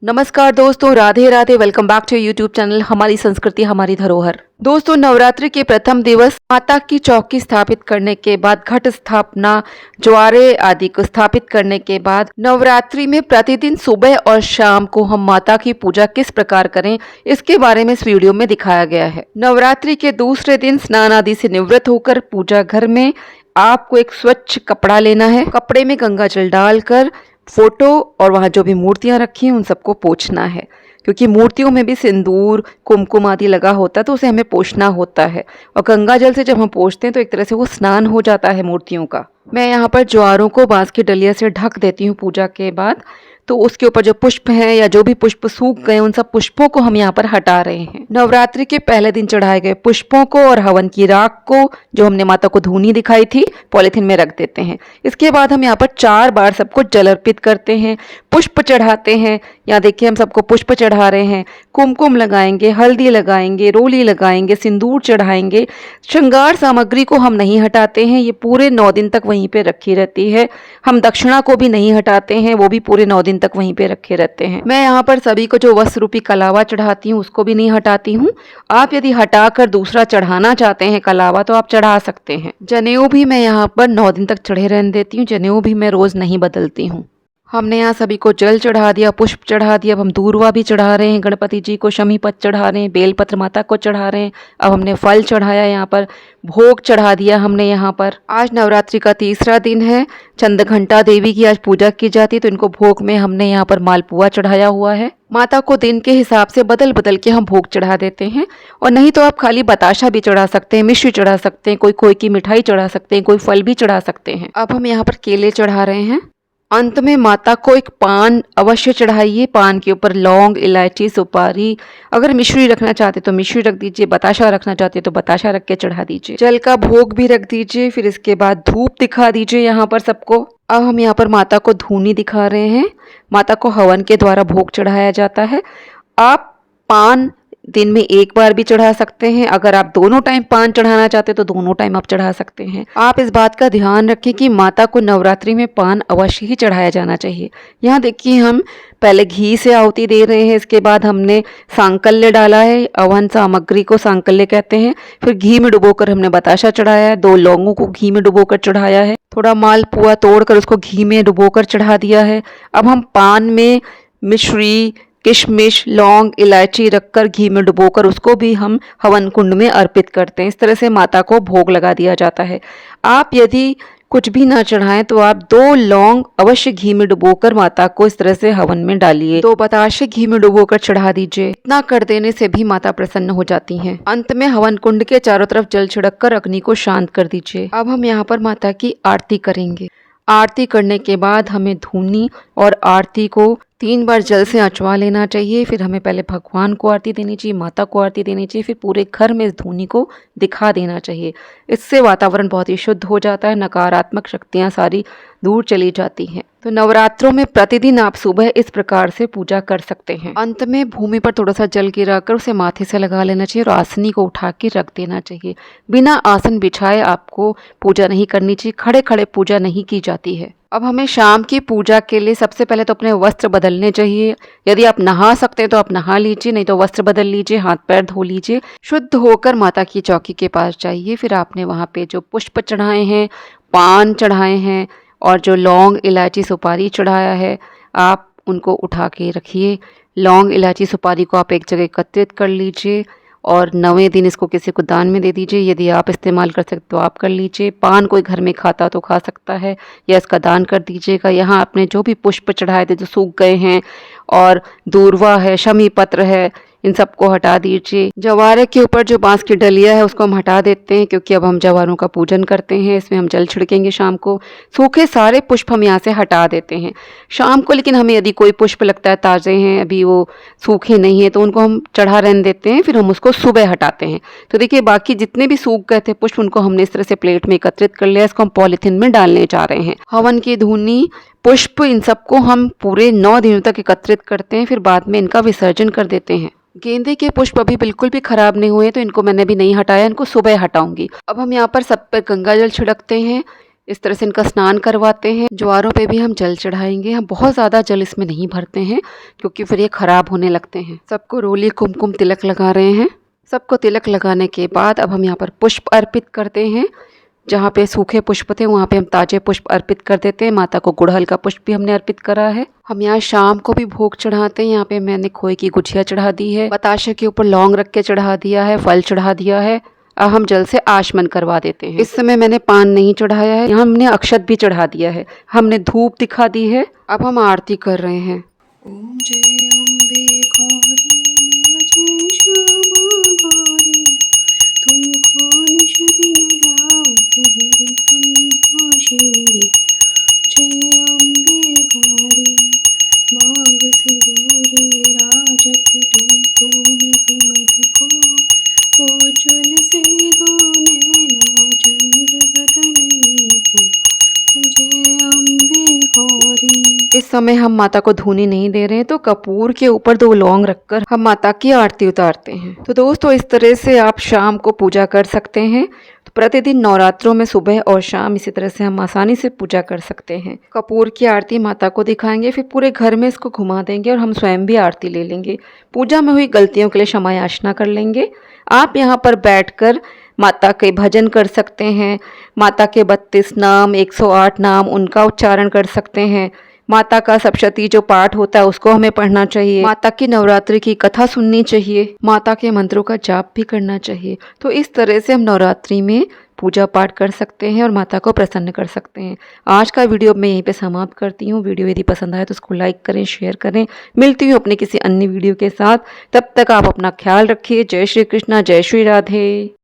नमस्कार दोस्तों, Radhe Radhe. Welcome back to YouTube channel हमारी संस्कृति हमारी धरोहर। दोस्तों, नवरात्रि के प्रथम दिवस माता की चौकी स्थापित करने के बाद, घट स्थापना, ज्वारे आदि को स्थापित करने के बाद नवरात्रि में प्रतिदिन सुबह और शाम को हम माता की पूजा किस प्रकार करें, इसके बारे में इस वीडियो में दिखाया गया है। नवरात्रि के दूसरे दिन स्नान आदि से निवृत्त होकर पूजा घर में आपको एक स्वच्छ कपड़ा लेना है। कपड़े में गंगा जल डालकर फोटो और वहाँ जो भी मूर्तियाँ रखी हैं उन सबको पोंछना है, क्योंकि मूर्तियों में भी सिंदूर कुमकुम आदि लगा होता है, तो उसे हमें पोंछना होता है। और गंगा जल से जब हम पोंछते हैं तो एक तरह से वो स्नान हो जाता है मूर्तियों का। मैं यहाँ पर ज्वारों को बांस की डलिया से ढक देती हूँ पूजा के बाद। तो उसके ऊपर जो पुष्प हैं या जो भी पुष्प सूख गए उन सब पुष्पों को हम यहाँ पर हटा रहे हैं। नवरात्रि के पहले दिन चढ़ाए गए पुष्पों को और हवन की राख को, जो हमने माता को धूनी दिखाई थी, पॉलिथीन में रख देते हैं। इसके बाद हम यहाँ पर 4 बार सबको जल अर्पित करते हैं, पुष्प चढ़ाते हैं। यहाँ देखिए हम सबको पुष्प चढ़ा रहे हैं, कुमकुम लगाएंगे, हल्दी लगाएंगे, रोली लगाएंगे, सिंदूर चढ़ाएंगे। श्रृंगार सामग्री को हम नहीं हटाते हैं, ये पूरे 9 दिन तक वहीं पे रखी रहती है। हम दक्षिणा को भी नहीं हटाते हैं, वो भी पूरे 9 दिन तक वहीं पे रखे रहते हैं। मैं यहाँ पर सभी को जो वस्त्र रूपी कलावा चढ़ाती हूँ उसको भी नहीं हटाती हूँ। आप यदि हटाकर दूसरा चढ़ाना चाहते हैं कलावा तो आप चढ़ा सकते हैं। जनेऊ भी मैं यहाँ पर 9 दिन तक चढ़े रहने देती हूँ। जनेऊ भी मैं रोज नहीं बदलती हूँ। हमने यहाँ सभी को जल चढ़ा दिया, पुष्प चढ़ा दिया। अब हम दूर्वा भी चढ़ा रहे हैं, गणपति जी को शमी पत्र चढ़ा रहे हैं, बेलपत्र माता को चढ़ा रहे हैं। अब हमने फल चढ़ाया, यहाँ पर भोग चढ़ा दिया हमने। यहाँ पर आज नवरात्रि का तीसरा दिन है। चंद्रघंटा देवी की आज पूजा की जाती है, तो इनको भोग में हमने यहाँ पर मालपुआ चढ़ाया हुआ है। माता को दिन के हिसाब से बदल बदल के हम भोग चढ़ा देते हैं। और नहीं तो आप खाली बताशा भी चढ़ा सकते हैं, मिश्री चढ़ा सकते हैं, कोई खोए की मिठाई चढ़ा सकते हैं, कोई फल भी चढ़ा सकते हैं। अब हम यहाँ पर केले चढ़ा रहे हैं। अंत में माता को एक पान अवश्य चढ़ाइए। पान के ऊपर लौंग, इलायची, सुपारी, अगर मिश्री रखना चाहते तो मिश्री रख दीजिए, बताशा रखना चाहते तो बताशा रख के चढ़ा दीजिए। जल का भोग भी रख दीजिए। फिर इसके बाद धूप दिखा दीजिए यहाँ पर सबको। अब हम यहाँ पर माता को धूनी दिखा रहे हैं। माता को हवन के द्वारा भोग चढ़ाया जाता है। आप पान दिन में 1 बार भी चढ़ा सकते हैं। अगर आप दोनों टाइम पान चढ़ाना चाहते हैं तो दोनों टाइम आप चढ़ा सकते हैं। आप इस बात का ध्यान रखें कि माता को नवरात्रि में पान अवश्य ही चढ़ाया जाना चाहिए। यहाँ देखिए हम पहले घी से आहुति दे रहे हैं, इसके बाद हमने सांकल्य डाला है। अवन सामग्री को सांकल्य कहते हैं। फिर घी में डुबोकर हमने बताशा चढ़ाया है, 2 लौंगों को घी में डुबोकर चढ़ाया है, थोड़ा मालपुआ तोड़कर उसको घी में डुबोकर चढ़ा दिया है। अब हम पान में मिश्री, किशमिश, लौंग, इलायची रखकर घी में डुबोकर उसको भी हम हवन कुंड में अर्पित करते हैं। इस तरह से माता को भोग लगा दिया जाता है। आप यदि कुछ भी ना चढ़ाएं तो आप 2 लौंग अवश्य घी में डुबोकर माता को इस तरह से हवन में डालिए। 2 बताशे घी में डुबोकर चढ़ा दीजिए। इतना कर देने से भी माता प्रसन्न हो जाती हैं। अंत में हवन कुंड के चारों तरफ जल छिड़क कर अग्नि को शांत कर दीजिए। अब हम यहाँ पर माता की आरती करेंगे। आरती करने के बाद हमें धूनी और आरती को 3 बार जल से अचवा लेना चाहिए। फिर हमें पहले भगवान को आरती देनी चाहिए, माता को आरती देनी चाहिए, फिर पूरे घर में इस धूनी को दिखा देना चाहिए। इससे वातावरण बहुत ही शुद्ध हो जाता है, नकारात्मक शक्तियाँ सारी दूर चली जाती हैं। तो नवरात्रों में प्रतिदिन आप सुबह इस प्रकार से पूजा कर सकते हैं। अंत में भूमि पर थोड़ा सा जल गिराकर उसे माथे से लगा लेना चाहिए और आसनी को उठा के रख देना चाहिए। बिना आसन बिछाए आपको पूजा नहीं करनी चाहिए। खड़े खड़े पूजा नहीं की जाती है। अब हमें शाम की पूजा के लिए सबसे पहले तो अपने वस्त्र बदलने चाहिए। यदि आप नहा सकते हैं तो आप नहा लीजिए, नहीं तो वस्त्र बदल लीजिए, हाथ पैर धो लीजिए। शुद्ध होकर माता की चौकी के पास जाइए। फिर आपने वहाँ पे जो पुष्प चढ़ाए हैं, पान चढ़ाए हैं और जो लौंग, इलायची, सुपारी चढ़ाया है, आप उनको उठा के रखिए। लौंग, इलायची, सुपारी को आप एक जगह एकत्रित कर लीजिए और 9वें दिन इसको किसी को दान में दे दीजिए। यदि आप इस्तेमाल कर सकते तो आप कर लीजिए। पान कोई घर में खाता तो खा सकता है या इसका दान कर दीजिएगा। यहाँ आपने जो भी पुष्प चढ़ाए थे जो सूख गए हैं और दूर्वा है, शमी पत्र है, इन सबको हटा दीजिए। जवारे के ऊपर जो बांस की डलिया है उसको हम हटा देते हैं, क्योंकि अब हम जवारों का पूजन करते हैं। इसमें हम जल छिड़केंगे शाम को। सूखे सारे पुष्प हम यहाँ से हटा देते हैं शाम को। लेकिन हमें यदि कोई पुष्प लगता है ताज़े हैं, अभी वो सूखे नहीं है, तो उनको हम चढ़ा रहने देते हैं। फिर हम उसको सुबह हटाते हैं। तो देखिए बाकी जितने भी सूख गए थे पुष्प उनको हमने इस तरह से प्लेट में एकत्रित कर लिया। इसको हम पॉलीथीन में डालने जा रहे हैं। हवन की धूनी, पुष्प, इन सबको हम पूरे 9 दिनों तक एकत्रित करते हैं। फिर बाद में इनका विसर्जन कर देते हैं। गेंदे के पुष्प अभी बिल्कुल भी खराब नहीं हुए, तो इनको मैंने भी नहीं हटाया, इनको सुबह हटाऊंगी। अब हम यहाँ पर सब पर गंगा जल छिड़कते हैं। इस तरह से इनका स्नान करवाते हैं। ज्वारों पे भी हम जल चढ़ाएंगे। हम बहुत ज़्यादा जल इसमें नहीं भरते हैं क्योंकि फिर ये खराब होने लगते हैं। सबको रोली कुमकुम तिलक लगा रहे हैं। सबको तिलक लगाने के बाद अब हम यहाँ पर पुष्प अर्पित करते हैं। जहाँ पे सूखे पुष्प थे वहाँ पे हम ताजे पुष्प अर्पित कर देते हैं। माता को गुड़हल का पुष्प भी हमने अर्पित करा है। हम यहाँ शाम को भी भोग चढ़ाते हैं। यहाँ पे मैंने खोए की गुठिया चढ़ा दी है, बताशे के ऊपर लौंग रख के चढ़ा दिया है, फल चढ़ा दिया है। अब हम जल से आचमन करवा देते हैं। इस समय मैंने पान नहीं चढ़ाया है। यहाँ हमने अक्षत भी चढ़ा दिया है, हमने धूप दिखा दी है। अब हम आरती कर रहे हैं। ओम जय अम्बे गौरी मैया जय श्यामा गौरी, तुमको निश दिन ध्यावत हरि ब्रह्मा शिवरी। जय अम्बे गौरी मांग सिंदूर विराजत टीको मृग मद को, उज्ज्वल से दो नैना चंद्र बदन नीको। जय अम्बे गौरी। इस समय हम माता को धूनी नहीं दे रहे हैं, तो कपूर के ऊपर 2 लौंग रखकर हम माता की आरती उतारते हैं। तो दोस्तों इस तरह से आप शाम को पूजा कर सकते हैं। तो प्रतिदिन नवरात्रों में सुबह और शाम इसी तरह से हम आसानी से पूजा कर सकते हैं। कपूर की आरती माता को दिखाएंगे, फिर पूरे घर में इसको घुमा देंगे और हम स्वयं भी आरती ले लेंगे। पूजा में हुई गलतियों के लिए क्षमा याचना कर लेंगे। आप यहाँ पर बैठकर माता के भजन कर सकते हैं। माता के 32 नाम, 108 नाम, उनका उच्चारण कर सकते हैं। माता का सप्तशती जो पाठ होता है उसको हमें पढ़ना चाहिए। माता की नवरात्रि की कथा सुननी चाहिए। माता के मंत्रों का जाप भी करना चाहिए। तो इस तरह से हम नवरात्रि में पूजा पाठ कर सकते हैं और माता को प्रसन्न कर सकते हैं। आज का वीडियो मैं यहीं पे समाप्त करती हूँ। वीडियो यदि पसंद आए तो उसको लाइक करें, शेयर करें। मिलती हूँ अपने किसी अन्य वीडियो के साथ। तब तक आप अपना ख्याल रखिए। जय श्री कृष्णा, जय श्री राधे।